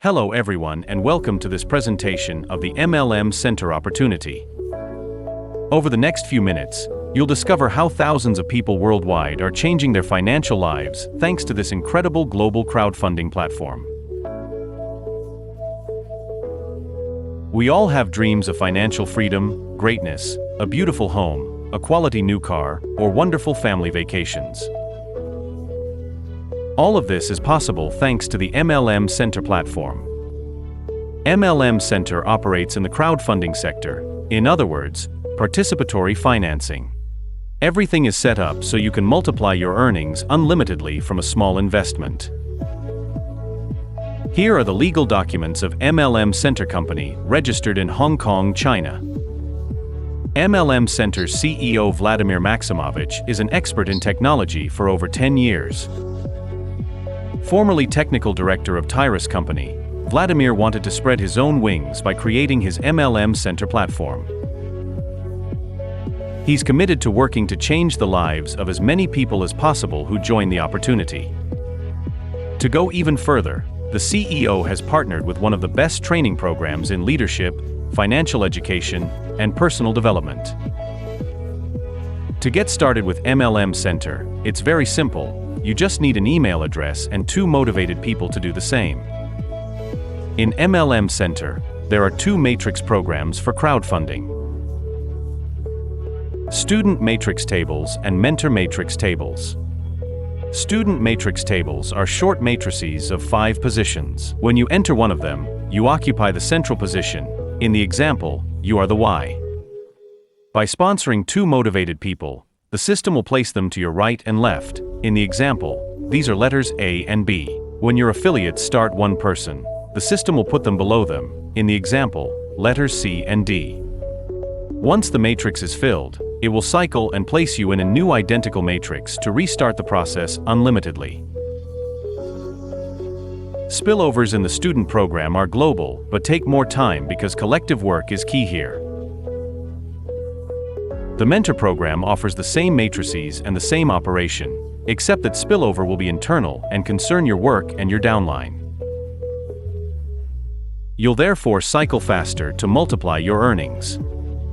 Hello everyone and welcome to this presentation of the MLM Center opportunity. Over the next few minutes, you'll discover how thousands of people worldwide are changing their financial lives thanks to this incredible global crowdfunding platform. We all have dreams of financial freedom, greatness, a beautiful home, a quality new car, or wonderful family vacations. All of this is possible thanks to the MLM Center platform. MLM Center operates in the crowdfunding sector, in other words, participatory financing. Everything is set up so you can multiply your earnings unlimitedly from a small investment. Here are the legal documents of MLM Center Company, registered in Hong Kong, China. MLM Center's CEO Vladimir Maximovich is an expert in technology for over 10 years. Formerly technical director of Tyrus Company, Vladimir wanted to spread his own wings by creating his MLM Center platform. He's committed to working to change the lives of as many people as possible who join the opportunity. To go even further, the CEO has partnered with one of the best training programs in leadership, financial education, and personal development. To get started with MLM Center, it's very simple. You just need an email address and 2 motivated people to do the same. In MLM Center, there are 2 matrix programs for crowdfunding: Student Matrix Tables and Mentor Matrix Tables. Student Matrix Tables are short matrices of 5 positions. When you enter one of them, you occupy the central position. In the example, you are the Y. By sponsoring 2 motivated people, the system will place them to your right and left. In the example, these are letters A and B. When your affiliates start one person, the system will put them below them. In the example, letters C and D. Once the matrix is filled, it will cycle and place you in a new identical matrix to restart the process unlimitedly. Spillovers in the student program are global, but take more time because collective work is key here. The mentor program offers the same matrices and the same operation, except that spillover will be internal and concern your work and your downline. You'll therefore cycle faster to multiply your earnings.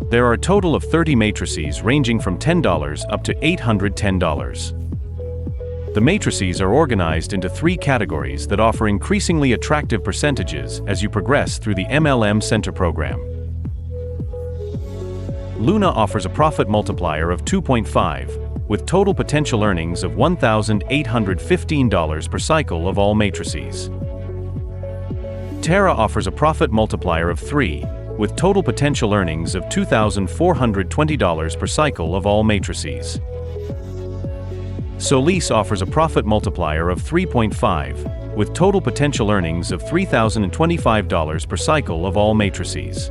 There are a total of 30 matrices ranging from $10 up to $810. The matrices are organized into 3 categories that offer increasingly attractive percentages as you progress through the MLM Center program. Luna offers a profit multiplier of 2.5, with total potential earnings of $1,815 per cycle of all matrices. Terra offers a profit multiplier of 3, with total potential earnings of $2,420 per cycle of all matrices. Solis offers a profit multiplier of 3.5, with total potential earnings of $3,025 per cycle of all matrices.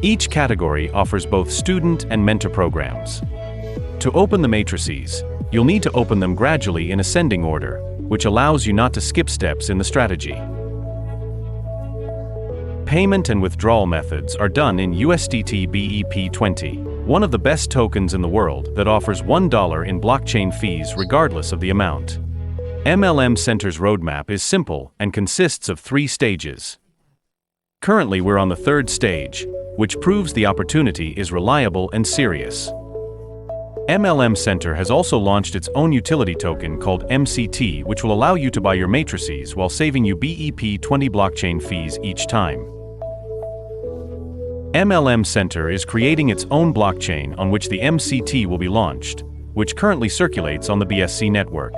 Each category offers both student and mentor programs. To open the matrices, you'll need to open them gradually in ascending order, which allows you not to skip steps in the strategy. Payment and withdrawal methods are done in USDT BEP20, one of the best tokens in the world that offers $1 in blockchain fees regardless of the amount. MLM Center's roadmap is simple and consists of 3 stages. Currently we're on the 3rd stage, which proves the opportunity is reliable and serious. MLM Center has also launched its own utility token called MCT, which will allow you to buy your matrices while saving you BEP20 blockchain fees each time. MLM Center is creating its own blockchain on which the MCT will be launched, which currently circulates on the BSC network.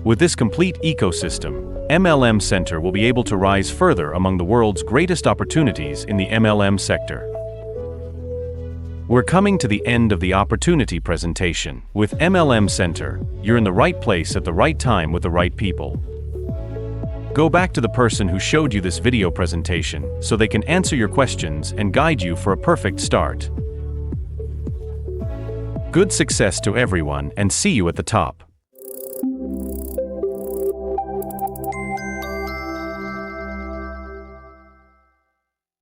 With this complete ecosystem, MLM Center will be able to rise further among the world's greatest opportunities in the MLM sector. We're coming to the end of the opportunity presentation. With MLM Center, you're in the right place at the right time with the right people. Go back to the person who showed you this video presentation so they can answer your questions and guide you for a perfect start. Good success to everyone and see you at the top.